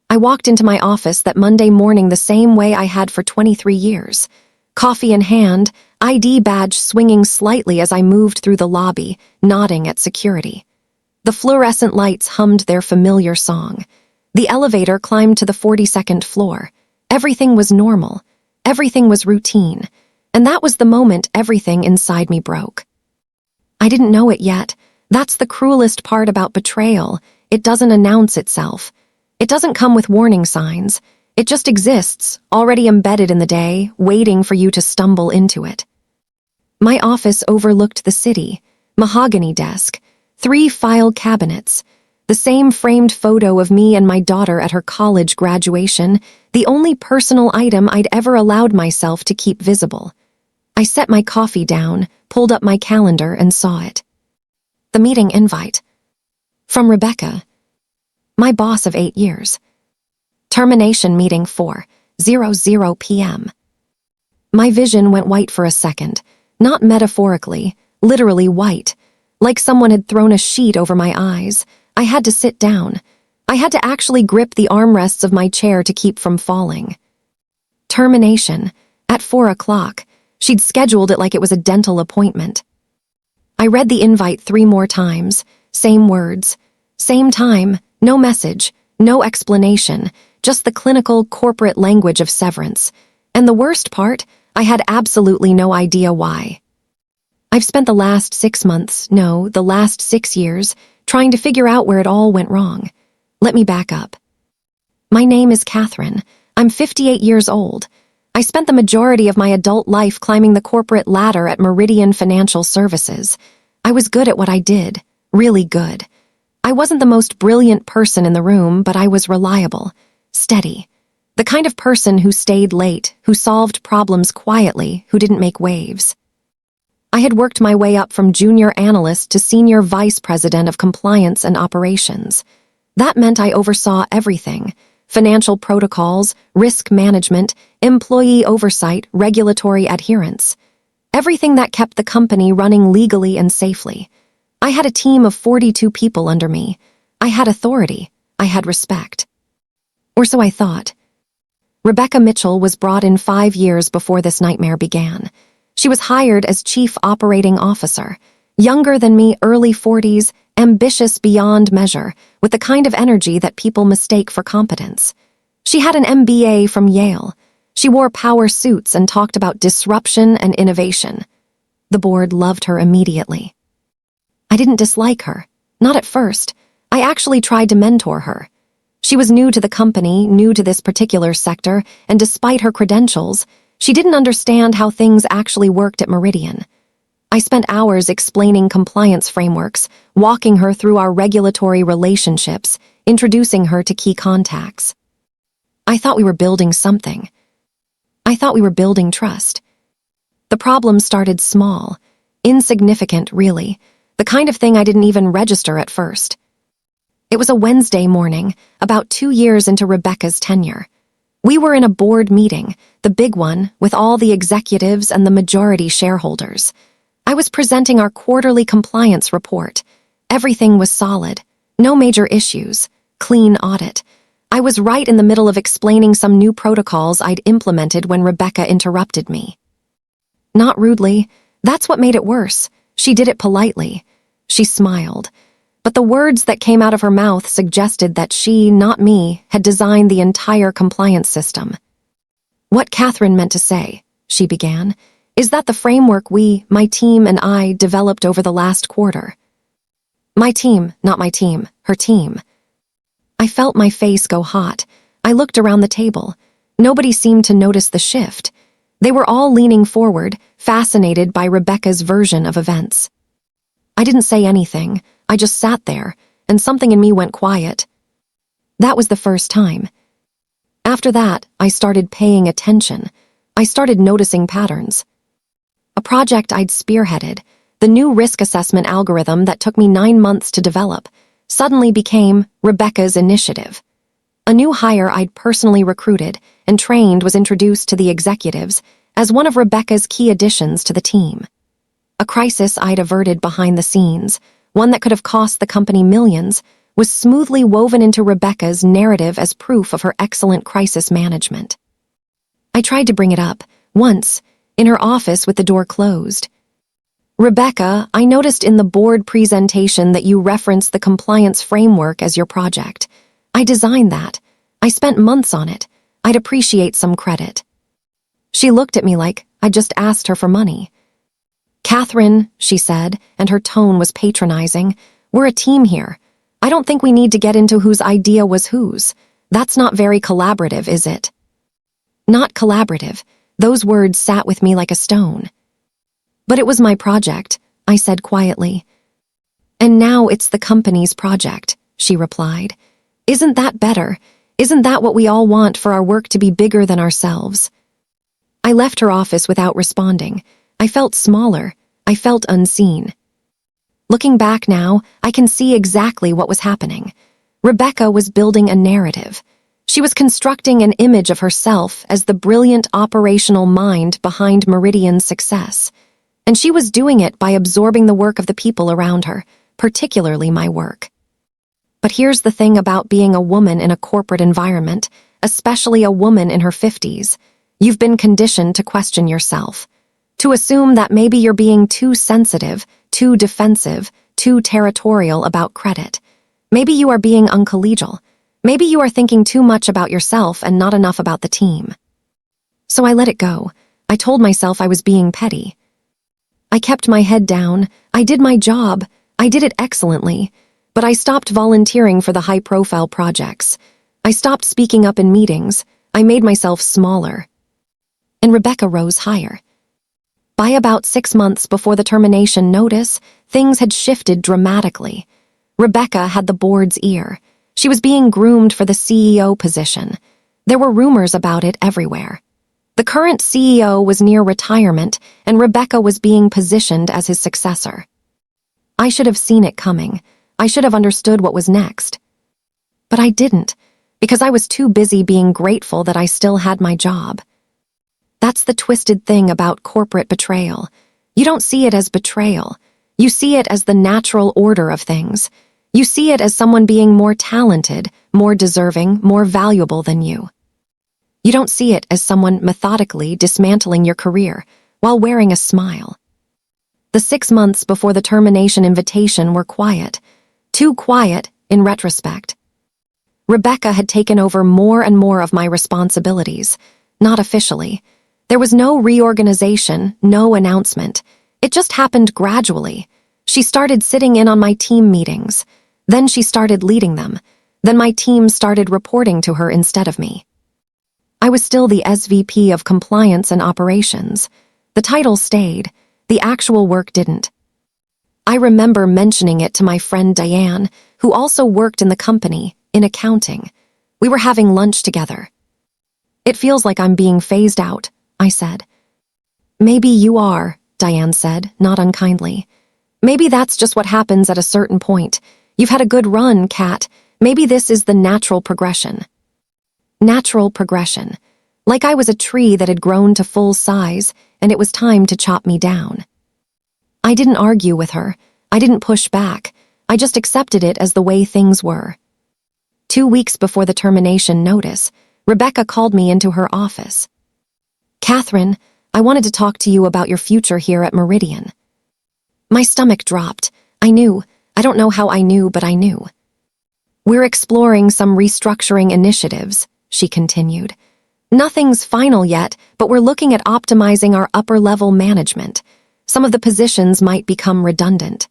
I walked into my office that Monday morning the same way I had for 23 years. Coffee in hand, ID badge swinging slightly as I moved through the lobby, nodding at security. The fluorescent lights hummed their familiar song. The elevator climbed to the 42nd floor. Everything was normal. Everything was routine. And that was the moment everything inside me broke. I didn't know it yet. That's the cruelest part about betrayal. It doesn't announce itself. It doesn't come with warning signs. It just exists, already embedded in the day, waiting for you to stumble into it. My office overlooked the city. Mahogany desk, 3 file cabinets, the same framed photo of me and my daughter at her college graduation, the only personal item I'd ever allowed myself to keep visible. I set my coffee down, pulled up my calendar, and saw it. The meeting invite. From Rebecca, my boss of 8 years. Termination meeting 4:00 p.m. My vision went white for a second, not metaphorically, literally white. Like someone had thrown a sheet over my eyes. I had to sit down. I had to actually grip the armrests of my chair to keep from falling. Termination. At 4 o'clock. She'd scheduled it like it was a dental appointment. I read the invite 3 more times. Same words. Same time. No message. No explanation. Just the clinical, corporate language of severance. And the worst part, I had absolutely no idea why. I've spent the last 6 months, no, the last 6 years, trying to figure out where it all went wrong. Let me back up. My name is Catherine. I'm 58 years old. I spent the majority of my adult life climbing the corporate ladder at Meridian Financial Services. I was good at what I did, really good. I wasn't the most brilliant person in the room, but I was reliable, steady. The kind of person who stayed late, who solved problems quietly, who didn't make waves. I had worked my way up from junior analyst to senior vice president of compliance and operations. That meant I oversaw everything: financial protocols, risk management, employee oversight, regulatory adherence. Everything that kept the company running legally and safely. I had a team of 42 people under me. I had authority. I had respect. Or so I thought. Rebecca Mitchell was brought in 5 years before this nightmare began. She was hired as Chief Operating Officer, younger than me, early 40s, ambitious beyond measure, with the kind of energy that people mistake for competence. She had an MBA from Yale. She wore power suits and talked about disruption and innovation. The board loved her immediately. I didn't dislike her, not at first. I actually tried to mentor her. She was new to the company, new to this particular sector, and despite her credentials, she didn't understand how things actually worked at Meridian. I spent hours explaining compliance frameworks, walking her through our regulatory relationships, introducing her to key contacts. I thought we were building something. I thought we were building trust. The problem started small, insignificant, really, the kind of thing I didn't even register at first. It was a Wednesday morning, about 2 years into Rebecca's tenure. We were in a board meeting, the big one, with all the executives and the majority shareholders. I was presenting our quarterly compliance report. Everything was solid. No major issues. Clean audit. I was right in the middle of explaining some new protocols I'd implemented when Rebecca interrupted me. Not rudely. That's what made it worse. She did it politely. She smiled. But the words that came out of her mouth suggested that she, not me, had designed the entire compliance system. What Catherine meant to say, she began, is that the framework we, my team and I, developed over the last quarter. My team, not my team, her team. I felt my face go hot. I looked around the table. Nobody seemed to notice the shift. They were all leaning forward, fascinated by Rebecca's version of events. I didn't say anything. I just sat there, and something in me went quiet. That was the first time. After that, I started paying attention. I started noticing patterns. A project I'd spearheaded, the new risk assessment algorithm that took me 9 months to develop, suddenly became Rebecca's initiative. A new hire I'd personally recruited and trained was introduced to the executives as one of Rebecca's key additions to the team. A crisis I'd averted behind the scenes, one that could have cost the company millions, was smoothly woven into Rebecca's narrative as proof of her excellent crisis management. I tried to bring it up, once, in her office with the door closed. "Rebecca, I noticed in the board presentation that you referenced the compliance framework as your project. I designed that. I spent months on it. I'd appreciate some credit." She looked at me like I'd just asked her for money. "Catherine," she said, and her tone was patronizing, "we're a team here. I don't think we need to get into whose idea was whose. That's not very collaborative, is it?" Not collaborative. Those words sat with me like a stone. "But it was my project," I said quietly. "And now it's the company's project," she replied. "Isn't that better? Isn't that what we all want, for our work to be bigger than ourselves?" I left her office without responding. I felt smaller. I felt unseen. Looking back now, I can see exactly what was happening. Rebecca was building a narrative. She was constructing an image of herself as the brilliant operational mind behind Meridian's success. And she was doing it by absorbing the work of the people around her, particularly my work. But here's the thing about being a woman in a corporate environment, especially a woman in her 50s. You've been conditioned to question yourself, to assume that maybe you're being too sensitive, too defensive, too territorial about credit. Maybe you are being uncollegial. Maybe you are thinking too much about yourself and not enough about the team. So I let it go. I told myself I was being petty. I kept my head down. I did my job. I did it excellently. But I stopped volunteering for the high-profile projects. I stopped speaking up in meetings. I made myself smaller. And Rebecca rose higher. By about 6 months before the termination notice, things had shifted dramatically. Rebecca had the board's ear. She was being groomed for the CEO position. There were rumors about it everywhere. The current CEO was near retirement, and Rebecca was being positioned as his successor. I should have seen it coming. I should have understood what was next. But I didn't, because I was too busy being grateful that I still had my job. That's the twisted thing about corporate betrayal. You don't see it as betrayal. You see it as the natural order of things. You see it as someone being more talented, more deserving, more valuable than you. You don't see it as someone methodically dismantling your career while wearing a smile. The 6 months before the termination invitation were quiet. Too quiet, in retrospect. Rebecca had taken over more and more of my responsibilities, not officially. There was no reorganization, no announcement. It just happened gradually. She started sitting in on my team meetings. Then she started leading them. Then my team started reporting to her instead of me. I was still the SVP of Compliance and Operations. The title stayed. The actual work didn't. I remember mentioning it to my friend Diane, who also worked in the company, in accounting. We were having lunch together. "It feels like I'm being phased out," I said. "Maybe you are," Diane said, not unkindly. "Maybe that's just what happens at a certain point. You've had a good run, Kat. Maybe this is the natural progression." Natural progression. Like I was a tree that had grown to full size, and it was time to chop me down. I didn't argue with her. I didn't push back. I just accepted it as the way things were. 2 weeks before the termination notice, Rebecca called me into her office. "Catherine, I wanted to talk to you about your future here at Meridian." My stomach dropped. I knew. I don't know how I knew, but I knew. "We're exploring some restructuring initiatives," she continued. "Nothing's final yet, but we're looking at optimizing our upper-level management. Some of the positions might become redundant."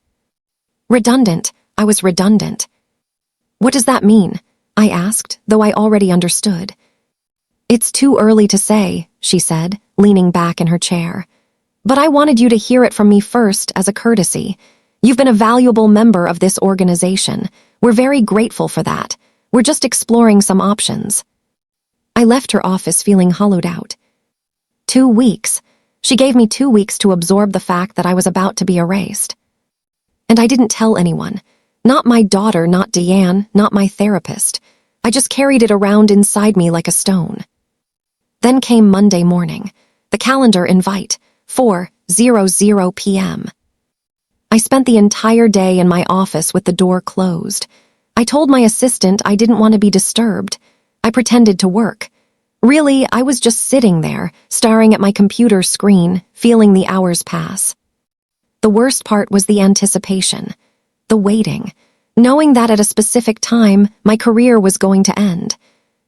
Redundant. I was redundant. "What does that mean?" I asked, though I already understood. "It's too early to say," she said, leaning back in her chair. "But I wanted you to hear it from me first as a courtesy. You've been a valuable member of this organization. We're very grateful for that. We're just exploring some options." I left her office feeling hollowed out. 2 weeks. She gave me 2 weeks to absorb the fact that I was about to be erased. And I didn't tell anyone. Not my daughter, not Deanne, not my therapist. I just carried it around inside me like a stone. Then came Monday morning. The calendar invite, 4:00 p.m. I spent the entire day in my office with the door closed. I told my assistant I didn't want to be disturbed. I pretended to work. Really, I was just sitting there, staring at my computer screen, feeling the hours pass. The worst part was the anticipation, the waiting, knowing that at a specific time, my career was going to end.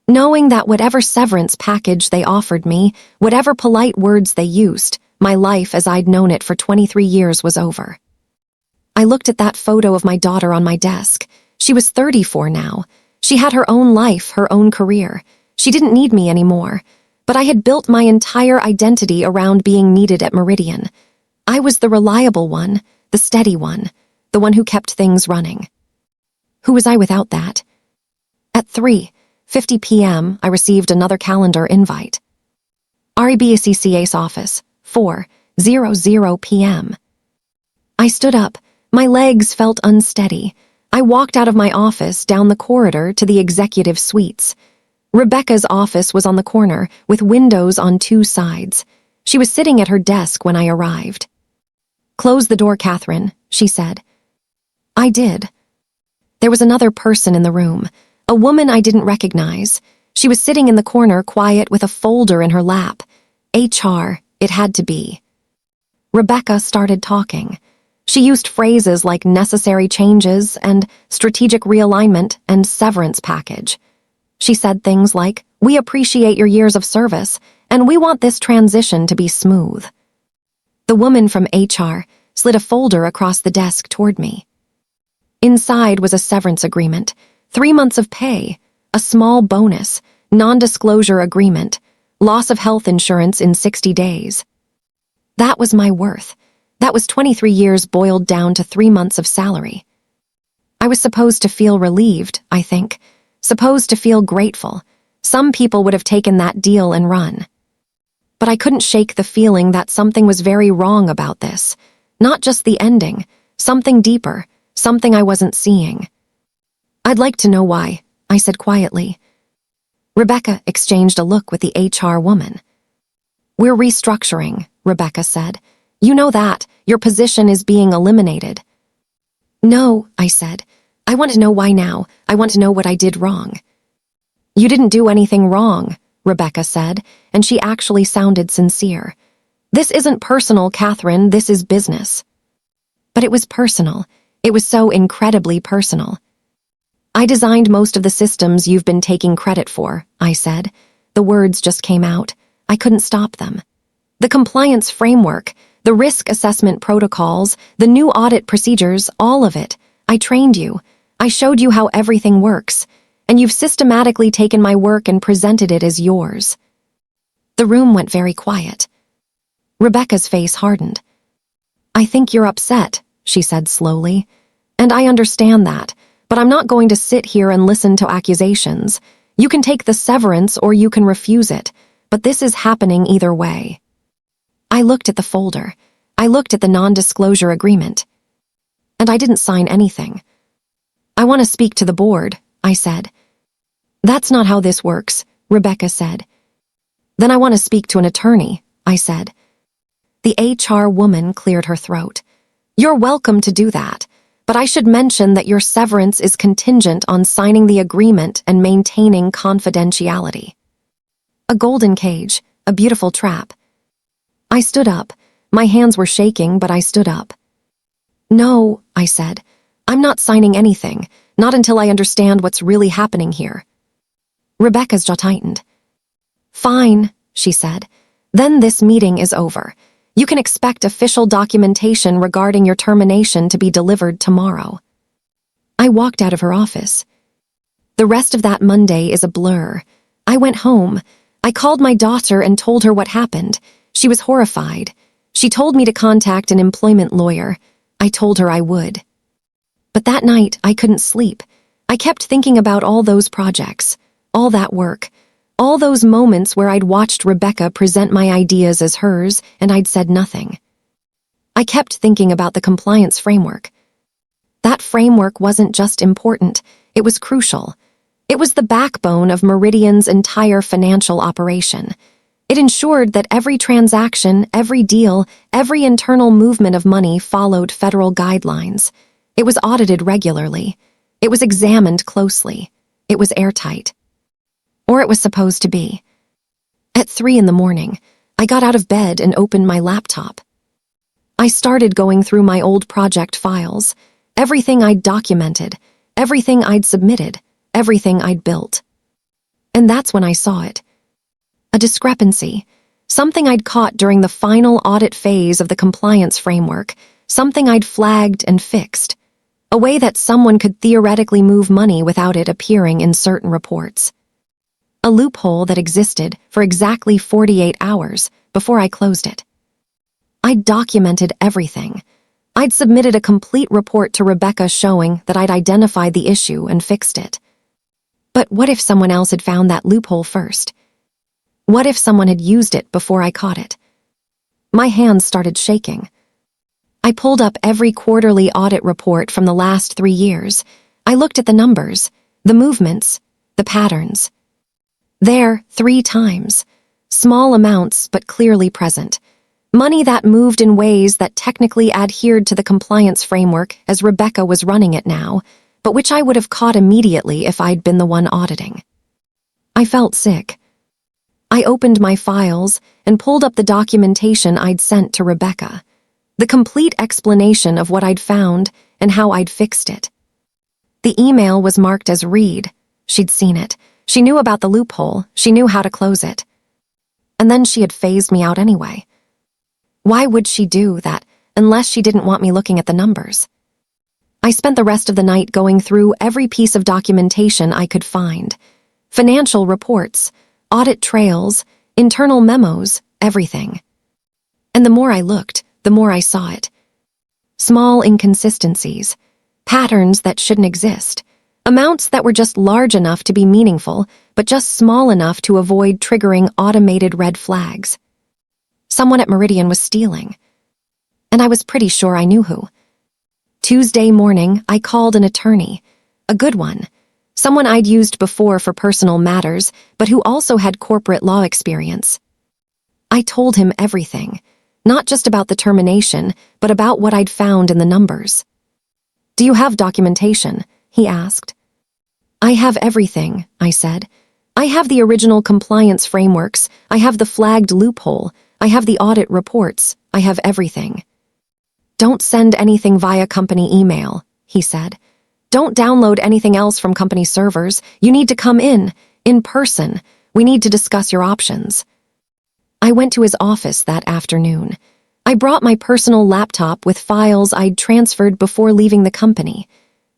Knowing that whatever severance package they offered me, whatever polite words they used, my life as I'd known it for 23 years was over. I looked at that photo of my daughter on my desk. She was 34 now. She had her own life, her own career. She didn't need me anymore. But I had built my entire identity around being needed at Meridian. I was the reliable one, the steady one, the one who kept things running. Who was I without that? At 3:50 p.m., I received another calendar invite. REBCCA's office, 4:00 p.m. I stood up. My legs felt unsteady. I walked out of my office down the corridor to the executive suites. Rebecca's office was on the corner, with windows on two sides. She was sitting at her desk when I arrived. "Close the door, Catherine," she said. I did. There was another person in the room, a woman I didn't recognize. She was sitting in the corner, quiet, with a folder in her lap. HR, it had to be. Rebecca started talking. She used phrases like necessary changes and strategic realignment and severance package. She said things like, "We appreciate your years of service, and we want this transition to be smooth." The woman from HR slid a folder across the desk toward me. Inside was a severance agreement, 3 months of pay, a small bonus, non-disclosure agreement, loss of health insurance in 60 days. That was my worth. That was 23 years boiled down to 3 months of salary. I was supposed to feel relieved, I think, supposed to feel grateful. Some people would have taken that deal and run. But I couldn't shake the feeling that something was very wrong about this. Not just the ending, something deeper, something I wasn't seeing. "I'd like to know why," I said quietly. Rebecca exchanged a look with the HR woman. "We're restructuring," Rebecca said. "You know that. Your position is being eliminated." "No," I said. "I want to know why now. I want to know what I did wrong." "You didn't do anything wrong," Rebecca said, and she actually sounded sincere. "This isn't personal, Catherine. This is business." But it was personal. It was so incredibly personal. "I designed most of the systems you've been taking credit for," I said. The words just came out. I couldn't stop them. "The compliance framework, the risk assessment protocols, the new audit procedures, all of it. I trained you. I showed you how everything works. And you've systematically taken my work and presented it as yours." The room went very quiet. Rebecca's face hardened. "I think you're upset," she said slowly. "And I understand that, but I'm not going to sit here and listen to accusations. You can take the severance or you can refuse it, but this is happening either way." I looked at the folder. I looked at the non-disclosure agreement. And I didn't sign anything. "I want to speak to the board," I said. "That's not how this works," Rebecca said. "Then I want to speak to an attorney," I said. The HR woman cleared her throat. "You're welcome to do that, but I should mention that your severance is contingent on signing the agreement and maintaining confidentiality." A golden cage, a beautiful trap. I stood up. My hands were shaking, but I stood up. "No," I said. "I'm not signing anything, not until I understand what's really happening here." Rebecca's jaw tightened. "Fine," she said. "Then this meeting is over. You can expect official documentation regarding your termination to be delivered tomorrow." I walked out of her office. The rest of that Monday is a blur. I went home. I called my daughter and told her what happened. She was horrified. She told me to contact an employment lawyer. I told her I would. But that night, I couldn't sleep. I kept thinking about all those projects, all that work, all those moments where I'd watched Rebecca present my ideas as hers and I'd said nothing. I kept thinking about the compliance framework. That framework wasn't just important, it was crucial. It was the backbone of Meridian's entire financial operation. It ensured that every transaction, every deal, every internal movement of money followed federal guidelines. It was audited regularly. It was examined closely. It was airtight. Or it was supposed to be. At 3 in the morning, I got out of bed and opened my laptop. I started going through my old project files, everything I'd documented, everything I'd submitted, everything I'd built. And that's when I saw it. A discrepancy, something I'd caught during the final audit phase of the compliance framework, something I'd flagged and fixed, a way that someone could theoretically move money without it appearing in certain reports. A loophole that existed for exactly 48 hours before I closed it. I'd documented everything. I'd submitted a complete report to Rebecca showing that I'd identified the issue and fixed it. But what if someone else had found that loophole first? What if someone had used it before I caught it? My hands started shaking. I pulled up every quarterly audit report from the last 3 years. I looked at the numbers, the movements, the patterns. There, 3 times. Small amounts, but clearly present. Money that moved in ways that technically adhered to the compliance framework as Rebecca was running it now, but which I would have caught immediately if I'd been the one auditing. I felt sick. I opened my files and pulled up the documentation I'd sent to Rebecca, the complete explanation of what I'd found and how I'd fixed it. The email was marked as read. She'd seen it. She knew about the loophole. She knew how to close it. And then she had phased me out anyway. Why would she do that unless she didn't want me looking at the numbers? I spent the rest of the night going through every piece of documentation I could find. Financial reports, audit trails, internal memos, everything. And the more I looked, the more I saw it. Small inconsistencies, patterns that shouldn't exist, amounts that were just large enough to be meaningful, but just small enough to avoid triggering automated red flags. Someone at Meridian was stealing. And I was pretty sure I knew who. Tuesday morning, I called an attorney, a good one, someone I'd used before for personal matters, but who also had corporate law experience. I told him everything, not just about the termination, but about what I'd found in the numbers. "Do you have documentation?" he asked. "I have everything," I said. "I have the original compliance frameworks, I have the flagged loophole, I have the audit reports, I have everything." "Don't send anything via company email," he said. "Don't download anything else from company servers. You need to come in person. We need to discuss your options." I went to his office that afternoon. I brought my personal laptop with files I'd transferred before leaving the company.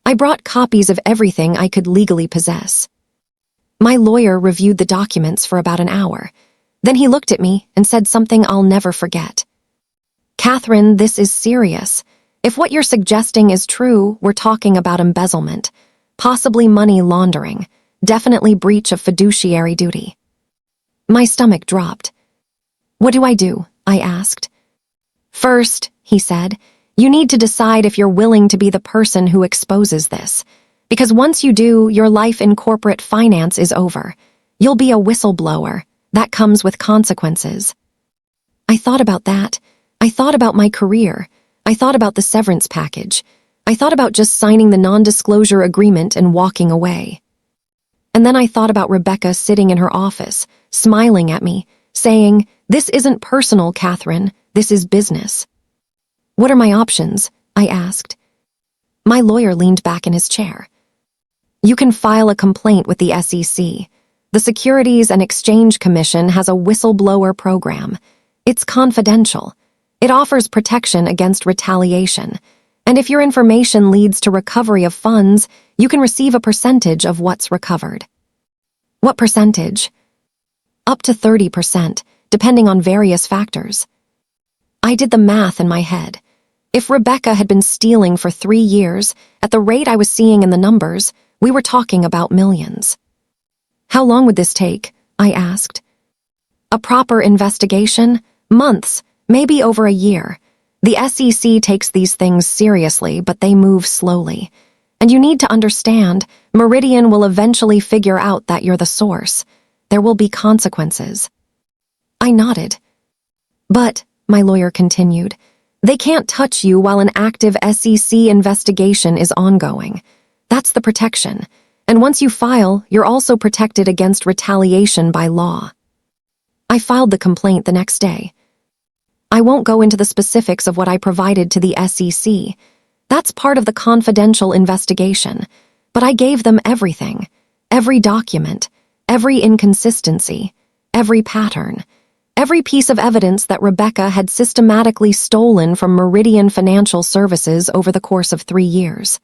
I brought copies of everything I could legally possess. My lawyer reviewed the documents for about an hour. Then he looked at me and said something I'll never forget. "Catherine, this is serious. If what you're suggesting is true, we're talking about embezzlement, possibly money laundering, definitely breach of fiduciary duty." My stomach dropped. "What do I do?" I asked. "First," he said, "you need to decide if you're willing to be the person who exposes this. Because once you do, your life in corporate finance is over. You'll be a whistleblower. That comes with consequences." I thought about that. I thought about my career. I thought about the severance package. I thought about just signing the non-disclosure agreement and walking away. And then I thought about Rebecca sitting in her office, smiling at me, saying, "This isn't personal, Catherine. This is business." "What are my options?" I asked. My lawyer leaned back in his chair. "You can file a complaint with the SEC. The Securities and Exchange Commission has a whistleblower program. It's confidential. It offers protection against retaliation. And if your information leads to recovery of funds, you can receive a percentage of what's recovered." "What percentage?" "Up to 30%, depending on various factors." I did the math in my head. If Rebecca had been stealing for 3 years, at the rate I was seeing in the numbers, we were talking about millions. "How long would this take?" I asked. "A proper investigation? Months, maybe over a year. The SEC takes these things seriously, but they move slowly. And you need to understand, Meridian will eventually figure out that you're the source. There will be consequences." I nodded. "But," my lawyer continued, "they can't touch you while an active SEC investigation is ongoing. That's the protection. And once you file, you're also protected against retaliation by law. I filed the complaint the next day. I won't go into the specifics of what I provided to the SEC. That's part of the confidential investigation. But I gave them everything. Every document. Every inconsistency. Every pattern. Every piece of evidence that Rebecca had systematically stolen from Meridian Financial Services over the course of 3 years.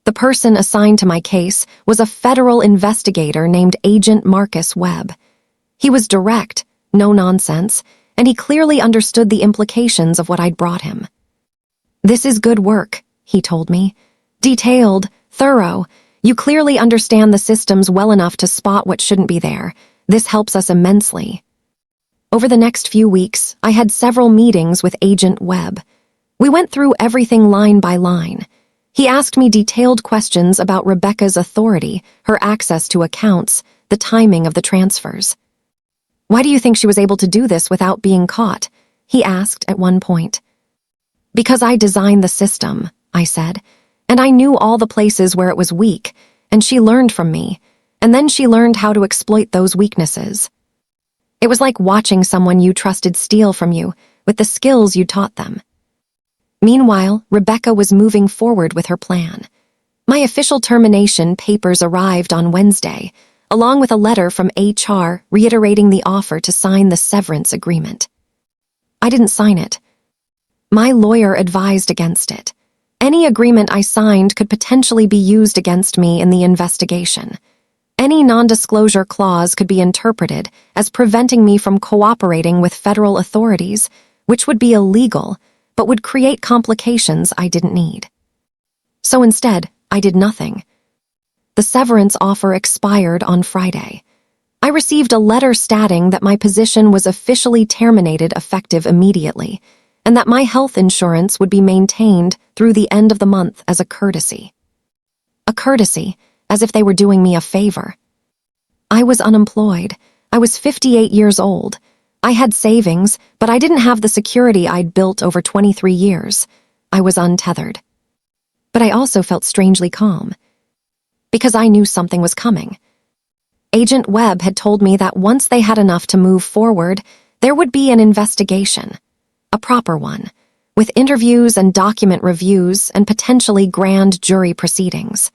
The person assigned to my case was a federal investigator named Agent Marcus Webb. He was direct, no nonsense, and he clearly understood the implications of what I'd brought him. "This is good work," he told me. "Detailed, thorough. You clearly understand the systems well enough to spot what shouldn't be there. This helps us immensely." Over the next few weeks, I had several meetings with Agent Webb. We went through everything line by line. He asked me detailed questions about Rebecca's authority, her access to accounts, the timing of the transfers. "Why do you think she was able to do this without being caught?" he asked at one point. "Because I designed the system," I said, "and I knew all the places where it was weak, and she learned from me, and then she learned how to exploit those weaknesses. It was like watching someone you trusted steal from you with the skills you taught them." Meanwhile, Rebecca was moving forward with her plan. My official termination papers arrived on Wednesday, along with a letter from HR reiterating the offer to sign the severance agreement. I didn't sign it. My lawyer advised against it. Any agreement I signed could potentially be used against me in the investigation. Any non-disclosure clause could be interpreted as preventing me from cooperating with federal authorities, which would be illegal, but would create complications I didn't need. So instead, I did nothing. The severance offer expired on Friday. I received a letter stating that my position was officially terminated effective immediately, and that my health insurance would be maintained through the end of the month as a courtesy. A courtesy, as if they were doing me a favor. I was unemployed. I was 58 years old. I had savings, but I didn't have the security I'd built over 23 years. I was untethered. But I also felt strangely calm, because I knew something was coming. Agent Webb had told me that once they had enough to move forward, there would be an investigation, a proper one, with interviews and document reviews and potentially grand jury proceedings.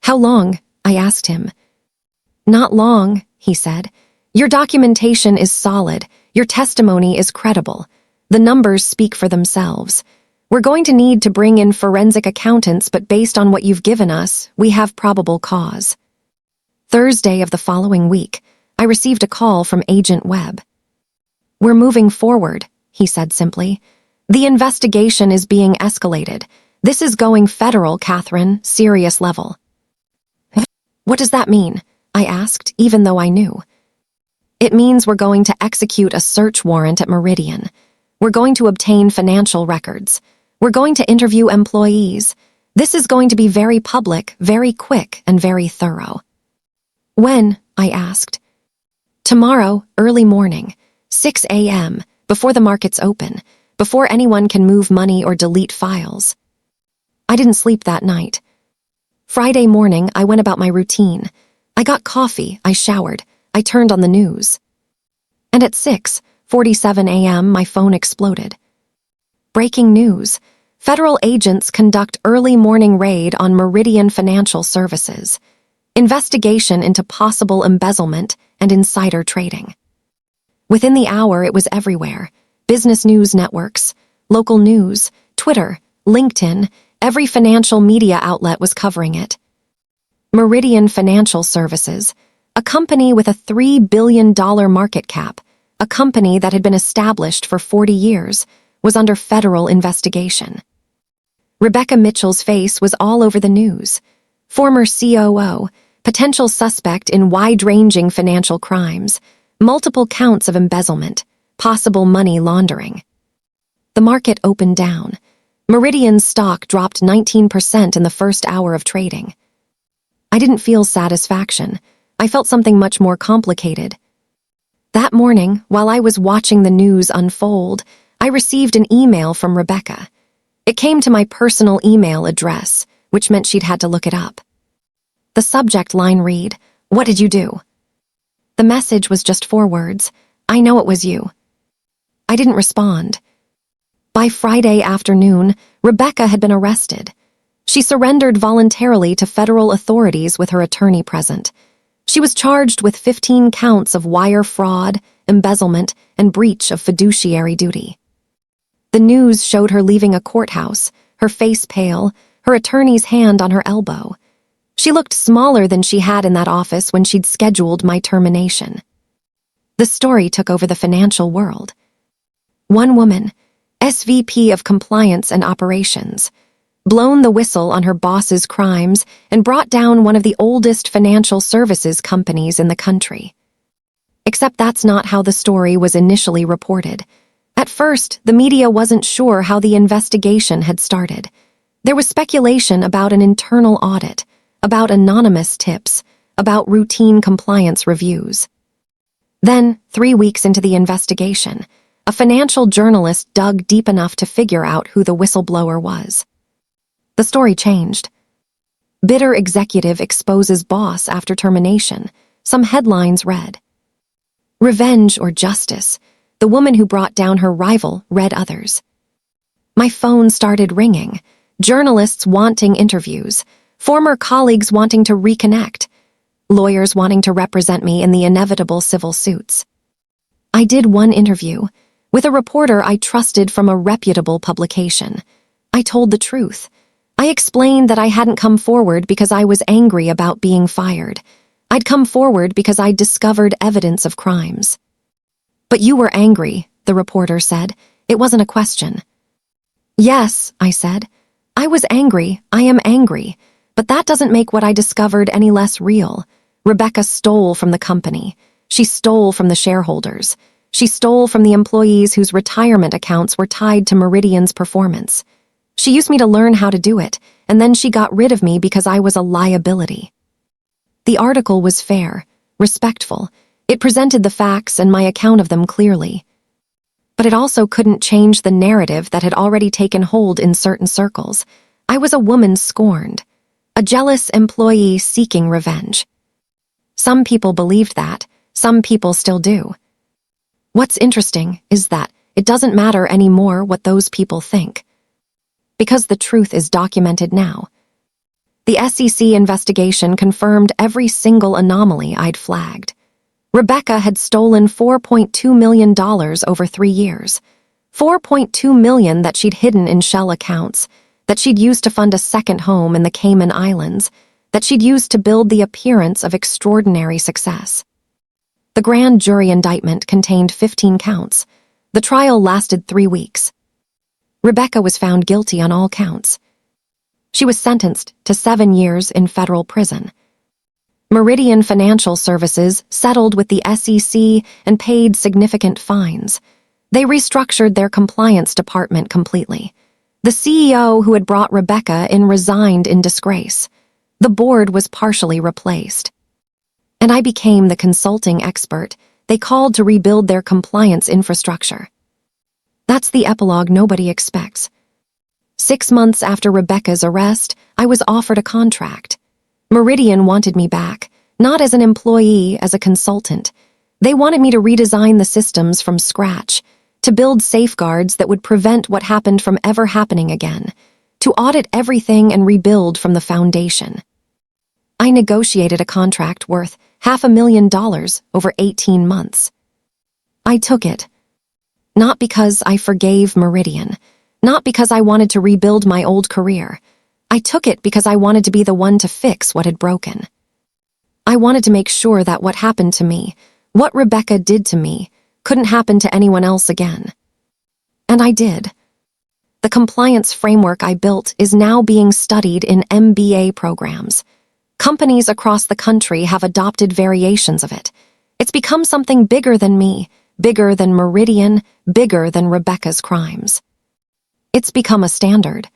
"How long?" I asked him. "Not long," he said. "Your documentation is solid. Your testimony is credible. The numbers speak for themselves. We're going to need to bring in forensic accountants, but based on what you've given us, we have probable cause." Thursday of the following week, I received a call from Agent Webb. "We're moving forward," he said simply. "The investigation is being escalated. This is going federal, Catherine, serious level." "What does that mean?" I asked, even though I knew. "It means we're going to execute a search warrant at Meridian. We're going to obtain financial records. We're going to interview employees. This is going to be very public, very quick, and very thorough." "When?" I asked. "Tomorrow, early morning, 6 a.m., before the markets open, before anyone can move money or delete files." I didn't sleep that night. Friday morning, I went about my routine. I got coffee, I showered, I turned on the news. And at 6:47 a.m., my phone exploded. Breaking news. Federal agents conduct early morning raid on Meridian Financial Services. Investigation into possible embezzlement and insider trading. Within the hour, it was everywhere. Business news networks, local news, Twitter, LinkedIn, every financial media outlet was covering it. Meridian Financial Services, a company with a $3 billion market cap, a company that had been established for 40 years, was under federal investigation. Rebecca Mitchell's face was all over the news. Former COO, potential suspect in wide-ranging financial crimes, multiple counts of embezzlement, possible money laundering. The market opened down. Meridian's stock dropped 19% in the first hour of trading. I didn't feel satisfaction. I felt something much more complicated. That morning, while I was watching the news unfold, I received an email from Rebecca. It came to my personal email address, which meant she'd had to look it up. The subject line read, "What did you do?" The message was just 4 words, "I know it was you." I didn't respond. By Friday afternoon, Rebecca had been arrested. She surrendered voluntarily to federal authorities with her attorney present. She was charged with 15 counts of wire fraud, embezzlement, and breach of fiduciary duty. The news showed her leaving a courthouse, her face pale, her attorney's hand on her elbow. She looked smaller than she had in that office when she'd scheduled my termination. The story took over the financial world. One woman, SVP of Compliance and Operations, blown the whistle on her boss's crimes and brought down one of the oldest financial services companies in the country. Except that's not how the story was initially reported. At first, the media wasn't sure how the investigation had started. There was speculation about an internal audit, about anonymous tips, about routine compliance reviews. Then, 3 weeks into the investigation, a financial journalist dug deep enough to figure out who the whistleblower was. The story changed. Bitter executive exposes boss after termination. Some headlines read, "Revenge or justice. The woman who brought down her rival," read others. My phone started ringing. Journalists wanting interviews. Former colleagues wanting to reconnect. Lawyers wanting to represent me in the inevitable civil suits. I did one interview with a reporter I trusted from a reputable publication. I told the truth. I explained that I hadn't come forward because I was angry about being fired. I'd come forward because I'd discovered evidence of crimes. "But you were angry," the reporter said. "It wasn't a question." "Yes," I said. "I was angry. I am angry. But that doesn't make what I discovered any less real. Rebecca stole from the company. She stole from the shareholders. She stole from the employees whose retirement accounts were tied to Meridian's performance. She used me to learn how to do it, and then she got rid of me because I was a liability." The article was fair, respectful. It presented the facts and my account of them clearly. But it also couldn't change the narrative that had already taken hold in certain circles. I was a woman scorned, a jealous employee seeking revenge. Some people believed that, some people still do. What's interesting is that it doesn't matter anymore what those people think, because the truth is documented now. The SEC investigation confirmed every single anomaly I'd flagged. Rebecca had stolen $4.2 million over 3 years. $4.2 million that she'd hidden in shell accounts, that she'd used to fund a second home in the Cayman Islands, that she'd used to build the appearance of extraordinary success. The grand jury indictment contained 15 counts. The trial lasted 3 weeks. Rebecca was found guilty on all counts. She was sentenced to 7 years in federal prison. Meridian Financial Services settled with the SEC and paid significant fines. They restructured their compliance department completely. The CEO who had brought Rebecca in resigned in disgrace. The board was partially replaced. And I became the consulting expert they called to rebuild their compliance infrastructure. That's the epilogue nobody expects. 6 months after Rebecca's arrest, I was offered a contract. Meridian wanted me back, not as an employee, as a consultant. They wanted me to redesign the systems from scratch, to build safeguards that would prevent what happened from ever happening again, to audit everything and rebuild from the foundation. I negotiated a contract worth $500,000 over 18 months. I took it. Not because I forgave Meridian, not because I wanted to rebuild my old career. I took it because I wanted to be the one to fix what had broken. I wanted to make sure that what happened to me, what Rebecca did to me, couldn't happen to anyone else again. And I did. The compliance framework I built is now being studied in MBA programs. Companies across the country have adopted variations of it. It's become something bigger than me, bigger than Meridian, bigger than Rebecca's crimes. It's become a standard.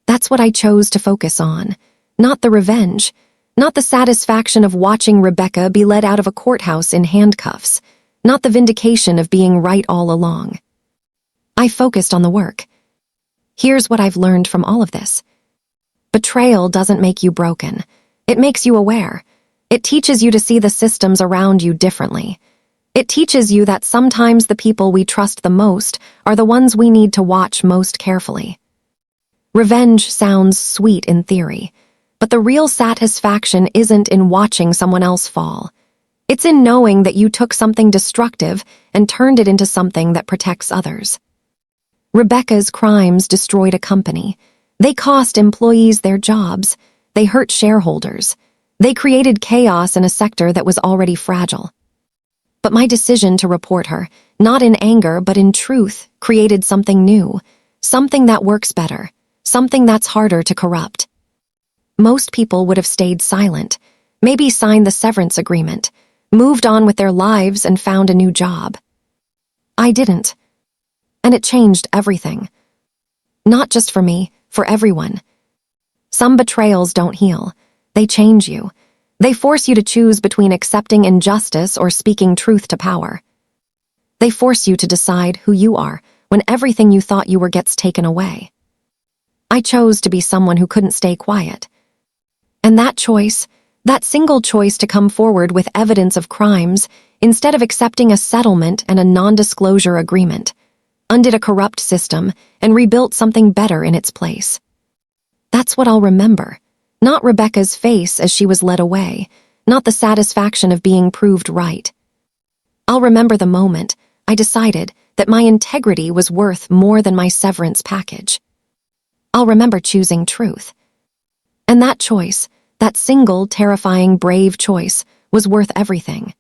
That's what I chose to focus on, not the revenge, not the satisfaction of watching Rebecca be led out of a courthouse in handcuffs, not the vindication of being right all along. I focused on the work. Here's what I've learned from all of this. Betrayal doesn't make you broken. It makes you aware. It teaches you to see the systems around you differently. It teaches you that sometimes the people we trust the most are the ones we need to watch most carefully. Revenge sounds sweet in theory, but the real satisfaction isn't in watching someone else fall. It's in knowing that you took something destructive and turned it into something that protects others. Rebecca's crimes destroyed a company. They cost employees their jobs. They hurt shareholders. They created chaos in a sector that was already fragile. But my decision to report her, not in anger but in truth, created something new, something that works better, something that's harder to corrupt. Most people would have stayed silent, maybe signed the severance agreement, moved on with their lives and found a new job. I didn't. And it changed everything. Not just for me, for everyone. Some betrayals don't heal. They change you. They force you to choose between accepting injustice or speaking truth to power. They force you to decide who you are when everything you thought you were gets taken away. I chose to be someone who couldn't stay quiet. And that choice, that single choice to come forward with evidence of crimes instead of accepting a settlement and a non-disclosure agreement, undid a corrupt system and rebuilt something better in its place. That's what I'll remember. Not Rebecca's face as she was led away, not the satisfaction of being proved right. I'll remember the moment I decided that my integrity was worth more than my severance package. I'll remember choosing truth. And that choice, that single, terrifying, brave choice, was worth everything.